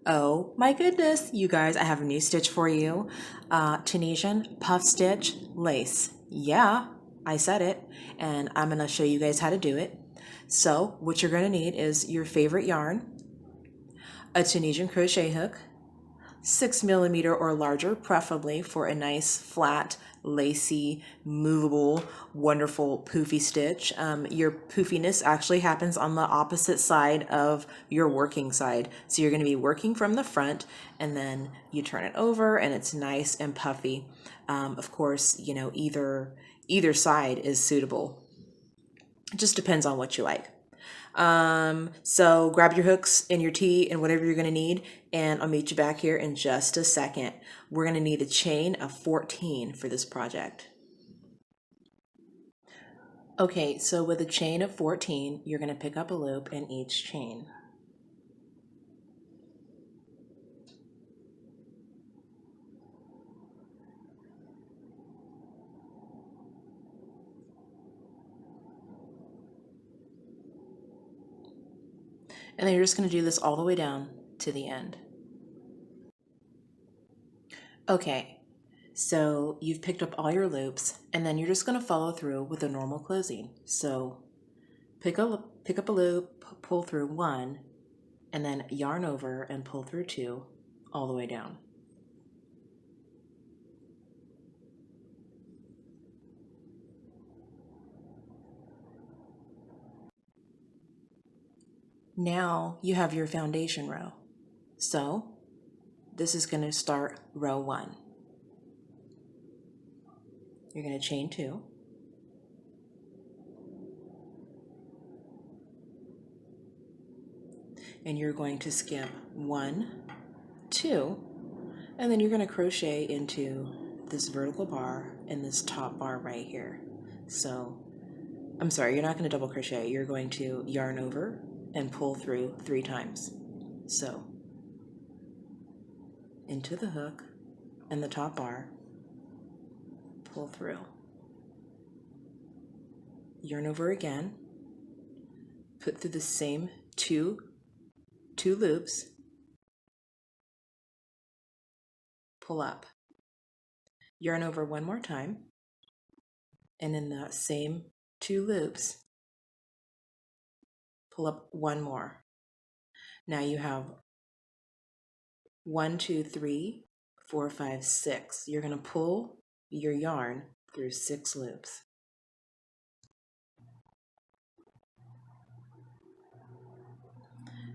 Oh my goodness, you guys, I have a new stitch for you. Tunisian puff stitch lace. Yeah, I said it, and I'm gonna show you guys how to do it. So what you're gonna need is your favorite yarn, a Tunisian crochet hook, 6 millimeter or larger, preferably for a nice, flat, lacy, movable, wonderful poofy stitch. Your poofiness actually happens on the opposite side of your working side. So you're going to be working from the front and then you turn it over and it's nice and puffy. Of course, you know, either side is suitable. It just depends on what you like. So grab your hooks and your tee and whatever you're going to need, and I'll meet you back here in just a second. We're going to need a chain of 14 for this project. Okay, so with a chain of 14, you're going to pick up a loop in each chain. And then you're just going to do this all the way down to the end. Okay, so you've picked up all your loops, and then you're just going to follow through with a normal closing. So pick up a loop, pull through one, and then yarn over and pull through two all the way down. Now you have your foundation row. So this is going to start row 1. You're going to chain 2. And you're going to skip 1, 2, and then you're going to crochet into this vertical bar and this top bar right here. So, I'm sorry, you're not going to double crochet. You're going to yarn over and pull through 3 times. So, into the hook and the top bar, pull through. Yarn over again, put through the same two loops, pull up, yarn over one more time, and in the same 2 loops, pull up one more. Now you have 1, 2, 3, 4, 5, 6. You're going to pull your yarn through 6 loops.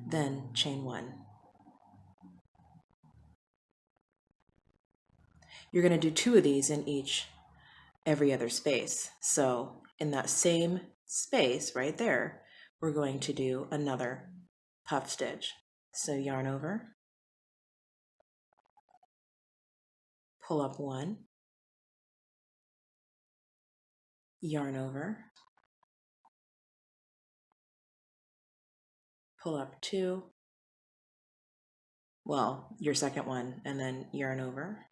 Then chain 1. You're going to do 2 of these in every other space. So in that same space right there, we're going to do another puff stitch. So yarn over, pull up 1, yarn over, pull up 2, well, your second one, and then yarn over,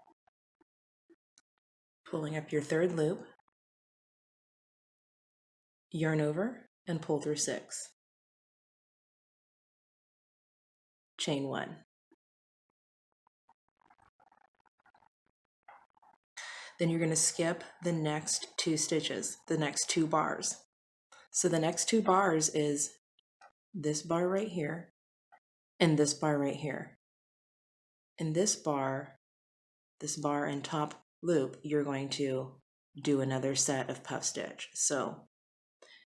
pulling up your 3rd loop, yarn over, and pull through 6. Chain 1. Then you're going to skip the next 2 stitches, the next 2 bars. So the next 2 bars is this bar right here and this bar right here. In this bar and top loop, you're going to do another set of puff stitch. So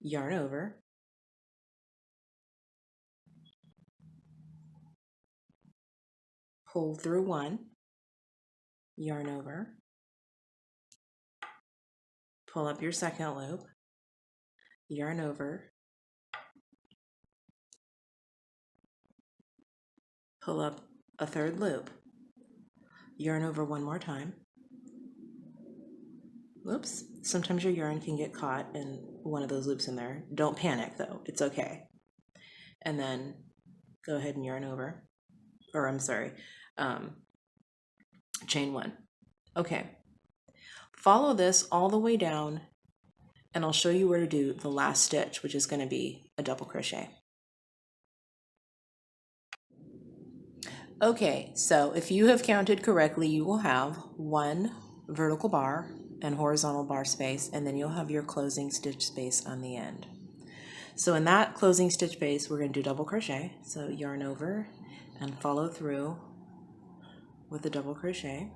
yarn over, pull through 1, yarn over, pull up your second loop, yarn over, pull up a 3rd loop, yarn over one more time. Whoops, sometimes your yarn can get caught in one of those loops in there. Don't panic though, it's okay. And then go ahead and yarn over, or I'm sorry, chain 1. Okay, follow this all the way down and I'll show you where to do the last stitch, which is going to be a double crochet. Okay, so if you have counted correctly, you will have one vertical bar and horizontal bar space, and then you'll have your closing stitch space on the end. So in that closing stitch space, we're going to do double crochet. So yarn over and follow through with the double crochet.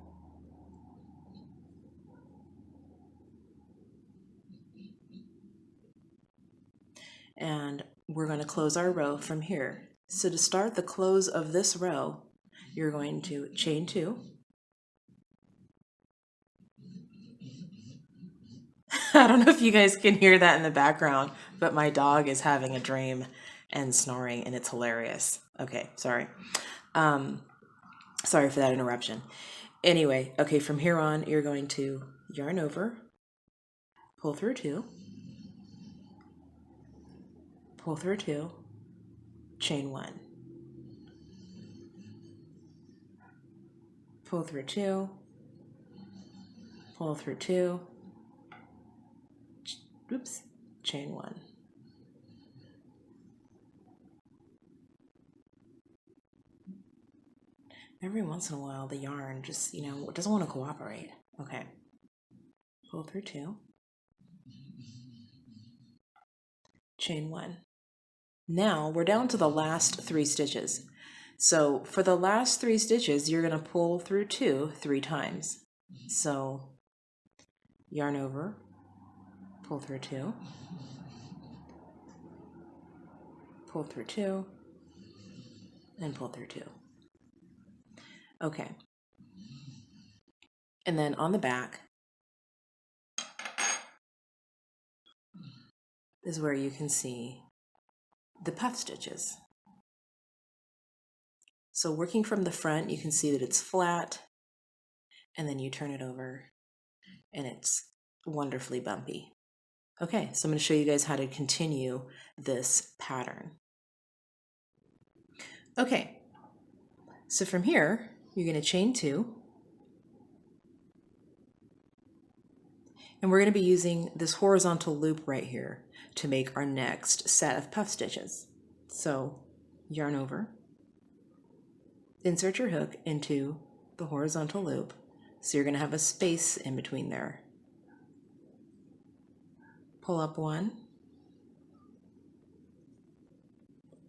And we're going to close our row from here. So to start the close of this row, you're going to chain 2. I don't know if you guys can hear that in the background, but my dog is having a dream and snoring, and it's hilarious. Okay, sorry. Sorry for that interruption. Anyway, okay, from here on, you're going to yarn over, pull through 2, pull through 2, chain 1, pull through 2, pull through 2, oops, chain 1. Every once in a while, the yarn just, doesn't want to cooperate. Okay, pull through 2, chain 1. Now we're down to the last 3 stitches. So for the last 3 stitches, you're going to pull through 2 3 times. So yarn over, pull through 2, pull through 2, and pull through 2. Okay. And then on the back is where you can see the puff stitches. So working from the front, you can see that it's flat, and then you turn it over, and it's wonderfully bumpy. Okay, so I'm going to show you guys how to continue this pattern. Okay, so from here, you're going to chain 2, and we're going to be using this horizontal loop right here to make our next set of puff stitches. So yarn over, insert your hook into the horizontal loop, so you're going to have a space in between there. Pull up 1,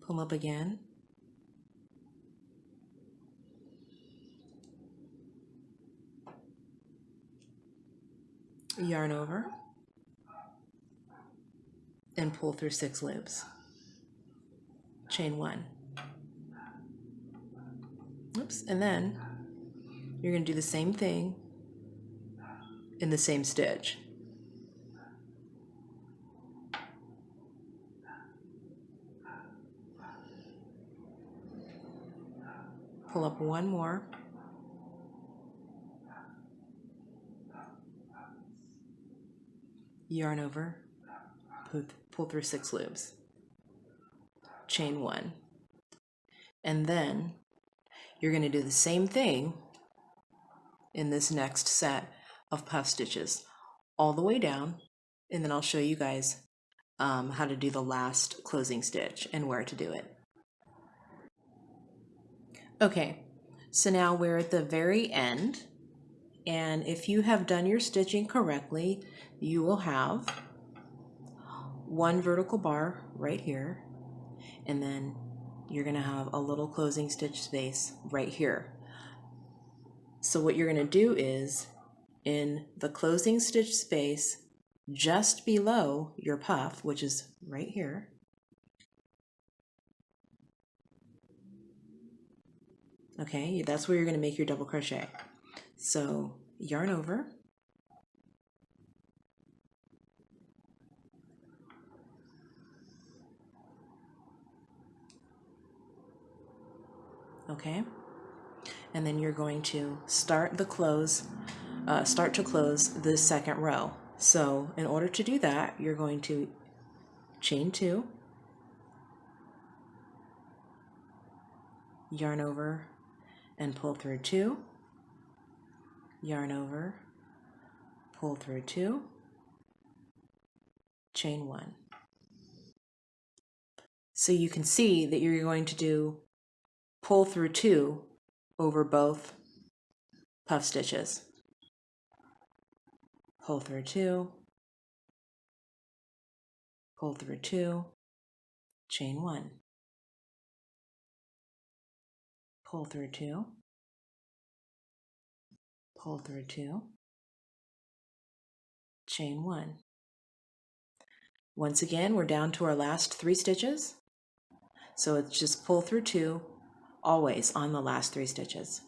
pull up again, yarn over, and pull through 6 loops. Chain 1. Oops, and then you're going to do the same thing in the same stitch. Pull up 1 more, yarn over, pull through 6 loops, chain 1, and then you're going to do the same thing in this next set of puff stitches all the way down, and then I'll show you guys how to do the last closing stitch and where to do it. Okay, so now we're at the very end, and if you have done your stitching correctly, you will have 1 vertical bar right here, and then you're going to have a little closing stitch space right here. So what you're going to do is, in the closing stitch space just below your puff, which is right here, okay, that's where you're going to make your double crochet. So yarn over, okay, and then you're going to start to close the second row. So in order to do that, you're going to chain 2, yarn over, and pull through 2, yarn over, pull through 2, chain 1. So you can see that you're going to do pull through 2 over both puff stitches. Pull through 2, pull through 2, chain 1, pull through 2, pull through 2, chain 1. Once again, we're down to our last 3 stitches. So it's just pull through 2, always on the last 3 stitches.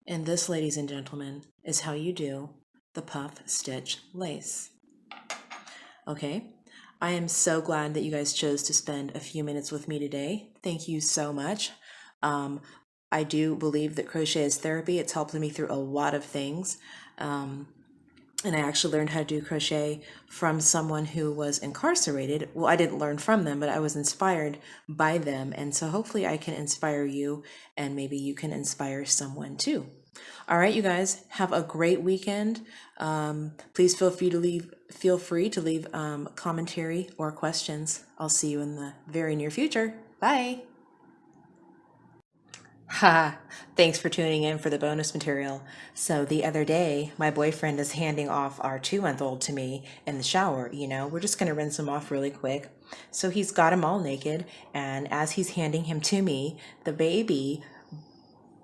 And this, ladies and gentlemen, is how you do the puff stitch lace. Okay, I am so glad that you guys chose to spend a few minutes with me today. Thank you so much. I do believe that crochet is therapy. It's helped me through a lot of things. And I actually learned how to do crochet from someone who was incarcerated. Well, I didn't learn from them, but I was inspired by them. And so hopefully I can inspire you, and maybe you can inspire someone too. All right, you guys, have a great weekend. Please feel free to leave commentary or questions. I'll see you in the very near future. Bye. Ha! Thanks for tuning in for the bonus material. So the other day, my boyfriend is handing off our 2-month-old to me in the shower. We're just going to rinse him off really quick. So he's got him all naked, and as he's handing him to me, the baby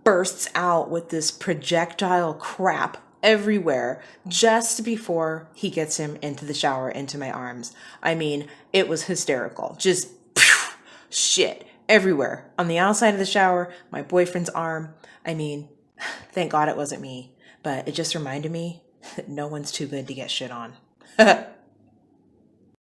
bursts out with this projectile crap everywhere just before he gets him into the shower, into my arms. I mean, it was hysterical. Just shit everywhere on the outside of the shower, my boyfriend's arm. I mean, thank God it wasn't me, but it just reminded me that no one's too good to get shit on.